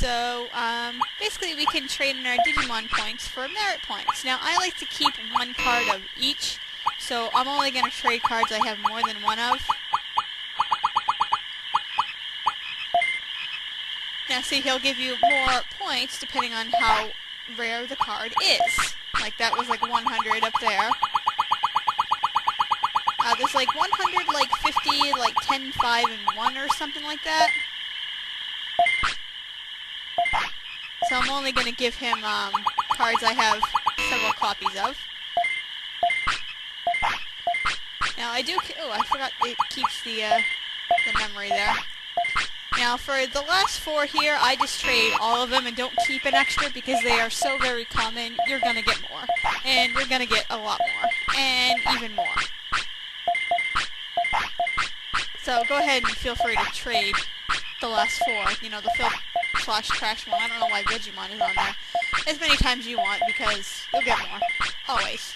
So, basically we can trade in our Digimon points for merit points. Now, I like to keep one card of each, so I'm only going to trade cards I have more than one of. Now, see, he'll give you more points depending on how rare the card is. Like, that was like 100 up there. There's like 100, like 50, like 10, 5, and 1 or something like that. So I'm only going to give him cards I have several copies of. Now I do... Oh, I forgot it keeps the memory there. Now for the last 4 here, I just trade all of them and don't keep an extra because they are so very common. You're going to get more. And you're going to get a lot more. And even more. So go ahead and feel free to trade the last 4. You know, the filth/trash one. I don't know why Digimon is on there. As many times as you want because you'll get more. Always.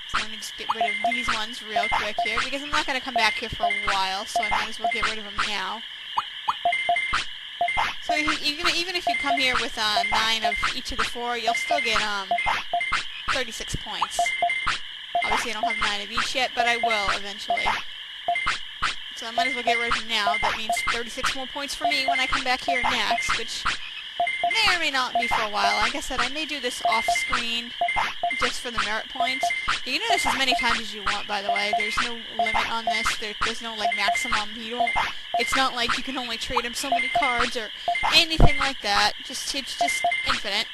So let me just get rid of these ones real quick here because I'm not going to come back here for a while, so I might as well get rid of them now. So even if you come here with 9 of each of the 4, you'll still get 36 points. Obviously I don't have 9 of each yet, but I will eventually. So I might as well get rid of them now. That means 36 more points for me when I come back here next, which may or may not be for a while. Like I said, I may do this off-screen just for the merit points. You can do this as many times as you want, by the way. There's no limit on this. There's no, like, maximum. It's not like you can only trade him so many cards or anything like that. It's just infinite.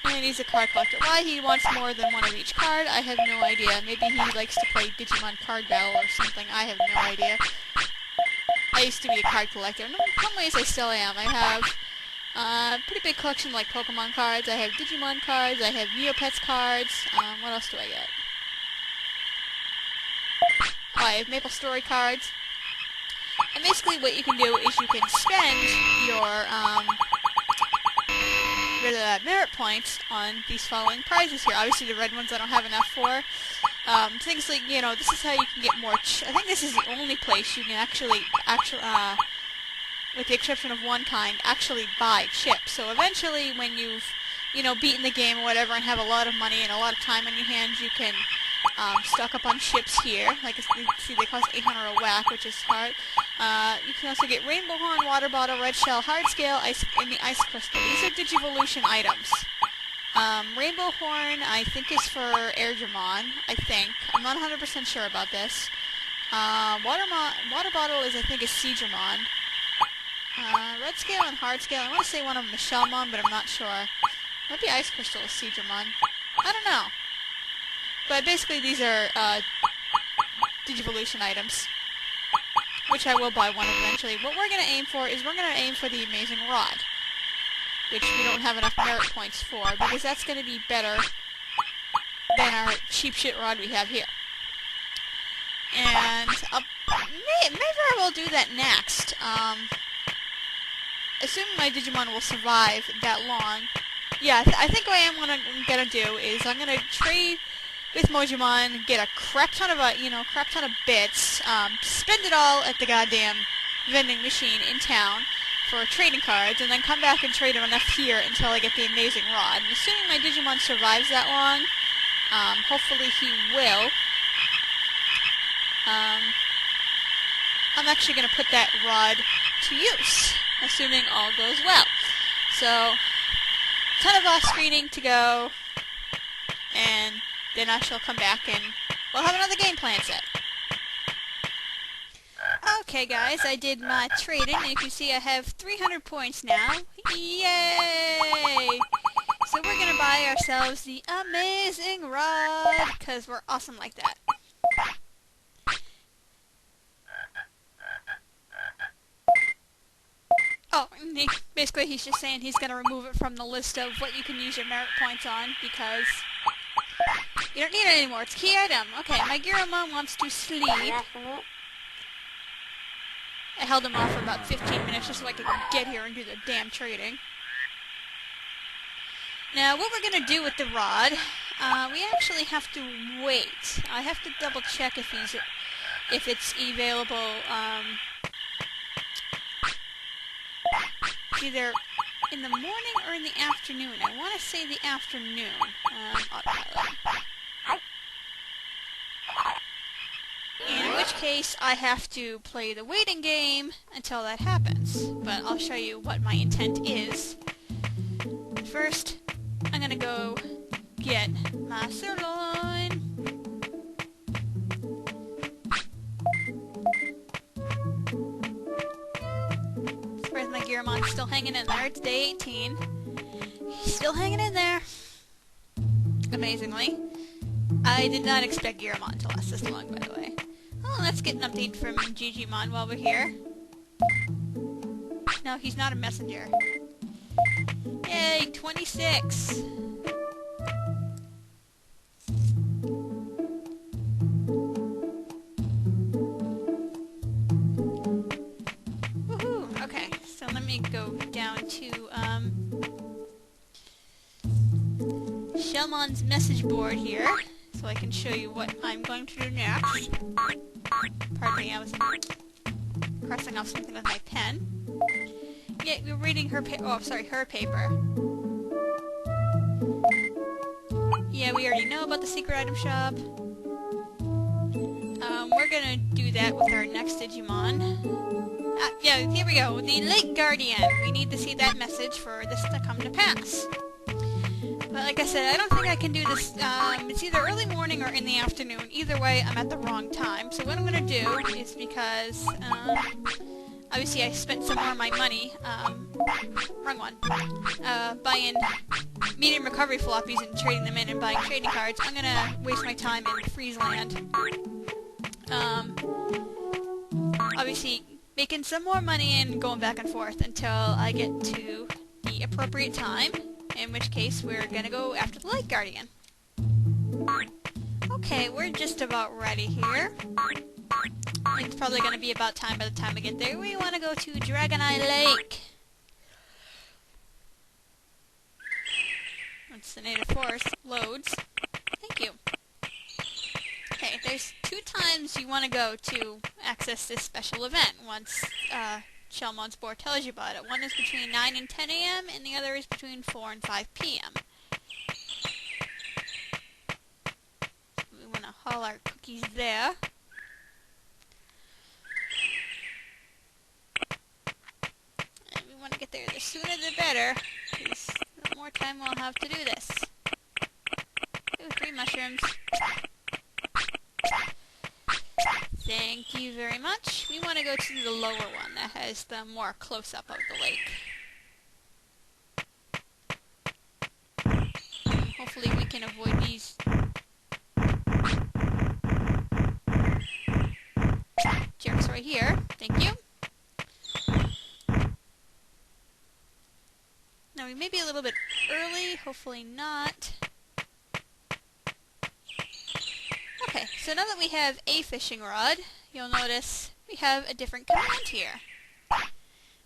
And he's a card collector. Why he wants more than one of each card, I have no idea. Maybe he likes to play Digimon Card Battle or something. I have no idea. I used to be a card collector. In some ways I still am. I have a pretty big collection of like Pokemon cards. I have Digimon cards. I have Neopets cards. What else do I get? Oh, I have Maple Story cards. And basically what you can do is you can spend your merit points on these following prizes here. Obviously the red ones I don't have enough for. Things like, you know, this is how you can get more I think this is the only place you can actually with the exception of one kind, actually buy chips. So eventually when you've, you know, beaten the game or whatever and have a lot of money and a lot of time on your hands, you can stock up on chips here. Like, see, they cost 800 a whack, which is hard. You can also get Rainbow Horn, Water Bottle, Red Shell, Hard Scale, and the Ice Crystal. These are Digivolution items. Rainbow Horn, I think, is for Airdramon, I think. I'm not 100% sure about this. Water Bottle is, I think, is Seedramon. Red Scale and Hard Scale, I want to say one of them is Shellmon, but I'm not sure. Might be Ice Crystal is Seedramon. I don't know. But basically these are Digivolution items, which I will buy one eventually. What we're going to aim for is we're going to aim for the Amazing Rod, which we don't have enough merit points for, because that's going to be better than our cheap shit rod we have here. And maybe I will do that next. Assuming my Digimon will survive that long. Yeah, I think what I'm gonna do is I'm gonna trade with Mojimon, get a crap ton of bits, spend it all at the goddamn vending machine in town for trading cards, and then come back and trade them enough here until I get the Amazing Rod. And assuming my Digimon survives that long, hopefully he will, I'm actually going to put that rod to use, assuming all goes well. So, ton of off-screening to go, and then I shall come back and we'll have another game plan set. Okay guys, I did my trading, and you can see I have 300 points now. Yay! So we're gonna buy ourselves the Amazing Rod, because we're awesome like that. Oh, and basically he's just saying he's gonna remove it from the list of what you can use your merit points on, because you don't need it anymore. It's a key item. Okay, my Giromon wants to sleep. I held him off for about 15 minutes just so I could get here and do the damn trading. Now, what we're going to do with the rod, we actually have to wait. I have to double check if it's available It's either in the morning or in the afternoon. I want to say the afternoon. Autopilot. In which case, I have to play the waiting game until that happens. But I'll show you what my intent is. First, I'm gonna go get my sirloin. Where's my Giramon? Still hanging in there. It's day 18. He's still hanging in there. Amazingly. I did not expect Giramon to last this long, by the way. Oh, let's get an update from Digimon while we're here. No, he's not a messenger. Yay, 26! Woohoo! Okay, so let me go down to, Shellmon's message board here, so I can show you what I'm going to do next. Pardon me, I was crossing off something with my pen. Yeah, we're reading her her paper. Yeah, we already know about the secret item shop. We're gonna do that with our next Digimon. Yeah, here we go. The Lake Guardian. We need to see that message for this to come to pass. But like I said, I don't think I can do this. It's either early morning or in the afternoon. Either way, I'm at the wrong time. So what I'm gonna do is, because obviously I spent some more of my money, wrong one, buying medium recovery floppies and trading them in and buying trading cards. I'm gonna waste my time in Friesland. Obviously making some more money and going back and forth until I get to the appropriate time, in which case we're gonna go after the Light Guardian. Okay, we're just about ready here. I think it's probably gonna be about time by the time we get there. We wanna go to Dragon Eye Lake. Once the native forest loads. Thank you. Okay, there's 2 times you want to go to access this special event once Shellmon's board tells you about it. One is between 9 and 10 a.m. and the other is between 4 and 5 p.m. We want to haul our cookies there. And we want to get there the sooner the better, because the more time we'll have to do this. Ooh, 3 mushrooms. Thank you very much. We want to go to the lower one that has the more close-up of the lake. Hopefully we can avoid these jerks right here. Thank you. Now we may be a little bit early, hopefully not. Okay, so now that we have a fishing rod, you'll notice we have a different command here.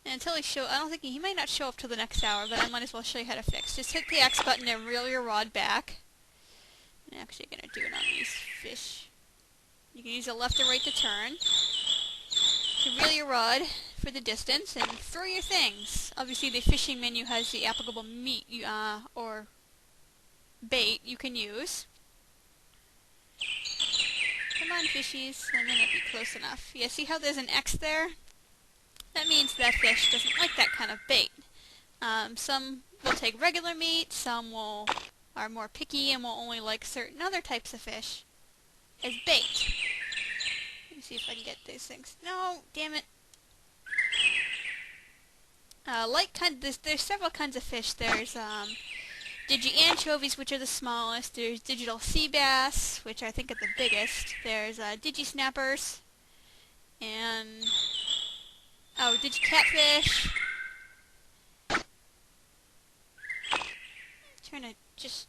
And until I don't think he might not show up till the next hour, but I might as well show you how to fix. Just hit the X button and reel your rod back. I'm actually going to do it on these fish. You can use the left or right to turn. To reel your rod for the distance and throw your things. Obviously the fishing menu has the applicable meat or bait you can use. Come on, fishies. I may not be close enough. Yeah, see how there's an X there? That means that fish doesn't like that kind of bait. Some will take regular meat, some are more picky and will only like certain other types of fish as bait. Let me see if I can get these things. No, damn it. There's several kinds of fish. There's Digi-anchovies, which are the smallest. There's digital sea bass, which I think are the biggest. There's digi-snappers. And digi-catfish. Trying to just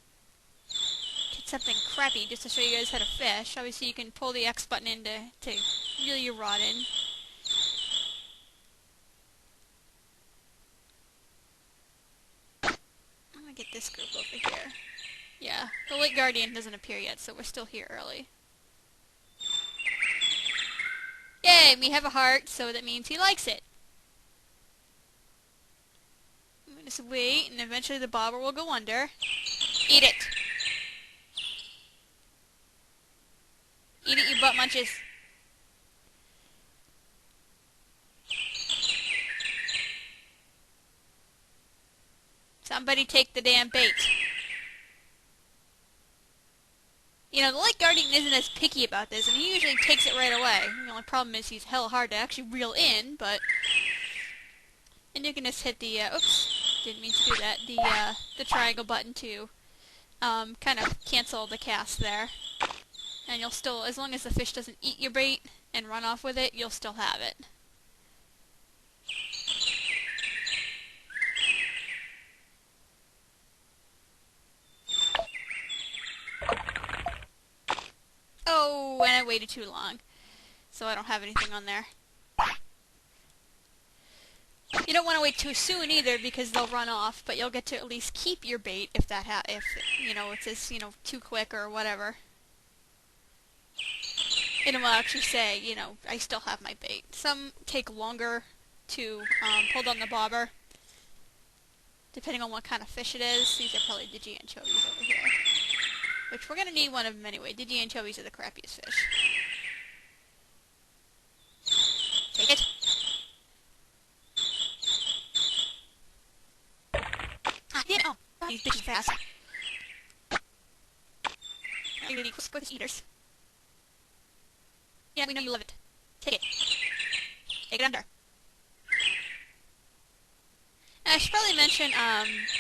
get something crappy just to show you guys how to fish. Obviously you can pull the X button in to reel your rod in. Get this group over here. Yeah, the Lake Guardian doesn't appear yet, so we're still here early. Yay, we have a heart, so that means he likes it. Just wait, and eventually the bobber will go under. Eat it! Eat it, you butt munches. Somebody take the damn bait. You know, the Light Guardian isn't as picky about this, and he usually takes it right away. The only problem is he's hell hard to actually reel in, but... And you can just hit the, oops, didn't mean to do that, the triangle button to, kind of cancel the cast there. And you'll still, as long as the fish doesn't eat your bait and run off with it, you'll still have it. Oh, and I waited too long, so I don't have anything on there. You don't want to wait too soon either, because they'll run off, but you'll get to at least keep your bait if that if you know, it's just, you know, too quick or whatever. And it will actually say, you know, I still have my bait. Some take longer to pull down the bobber, depending on what kind of fish it is. These are probably Digi anchovies over here. Which we're going to need one of them anyway. Digi anchovies are the crappiest fish. Take it. Ah, damn it. Oh, these bitches fast. You're really quick eaters. Yeah, we know you love it. Take it. Take it under. And I should probably mention,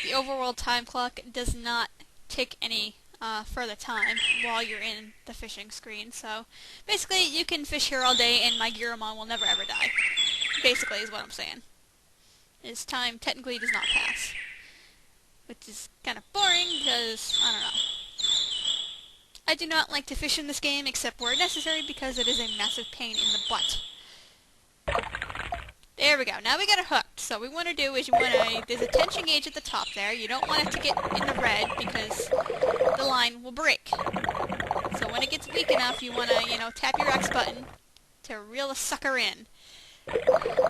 the overworld time clock does not tick any further time while you're in the fishing screen, so basically you can fish here all day and my Digimon will never ever die. Basically is what I'm saying. His time technically does not pass. Which is kind of boring because, I don't know. I do not like to fish in this game except where necessary because it is a massive pain in the butt. There we go. Now we got it hooked. So what we want to do is there's a tension gauge at the top there. You don't want it to get in the red because the line will break. So when it gets weak enough, you want to, you know, tap your X button to reel the sucker in.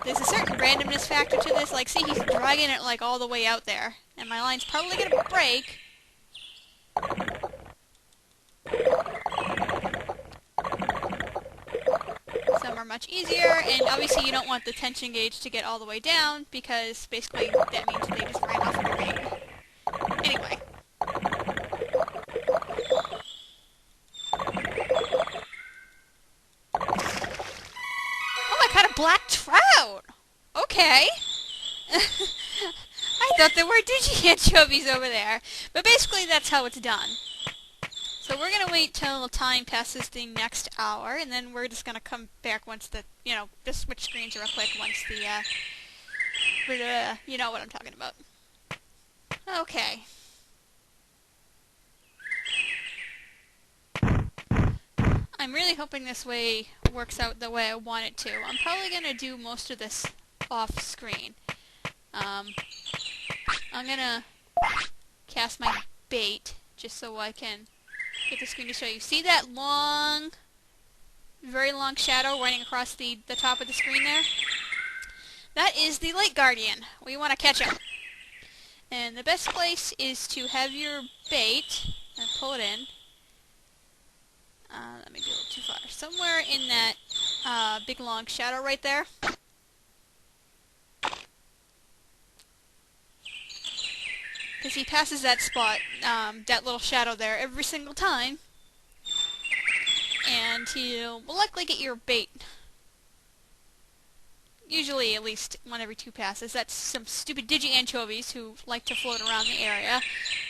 There's a certain randomness factor to this. Like, see, he's dragging it, like, all the way out there. And my line's probably going to break. Some are much easier, and obviously you don't want the tension gauge to get all the way down, because basically that means they just ran off of your bait. Anyway. Oh, I caught a black trout! Okay. I thought there were Digi anchovies over there. But basically that's how it's done. So we're going to wait till time passes the next hour, and then we're just going to come back once the, you know, just switch screens real quick once the, you know what I'm talking about. Okay. I'm really hoping this way works out the way I want it to. I'm probably going to do most of this off screen. I'm going to cast my bait just so I can get the screen to show you. See that long, very long shadow running across the top of the screen there? That is the Light Guardian. We want to catch him. And the best place is to have your bait and pull it in. That may be a little too far. Somewhere in that big long shadow right there. Because he passes that spot, that little shadow there, every single time. And he'll likely get your bait. Usually at least one every 2 passes. That's some stupid Digi anchovies who like to float around the area.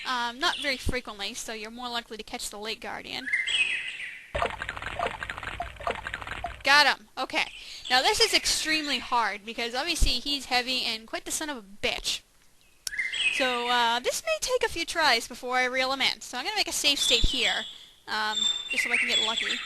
Not very frequently, so you're more likely to catch the Light Guardian. Got him. Okay. Now this is extremely hard because obviously he's heavy and quite the son of a bitch. So, this may take a few tries before I reel him in. So I'm going to make a safe state here, just so I can get lucky.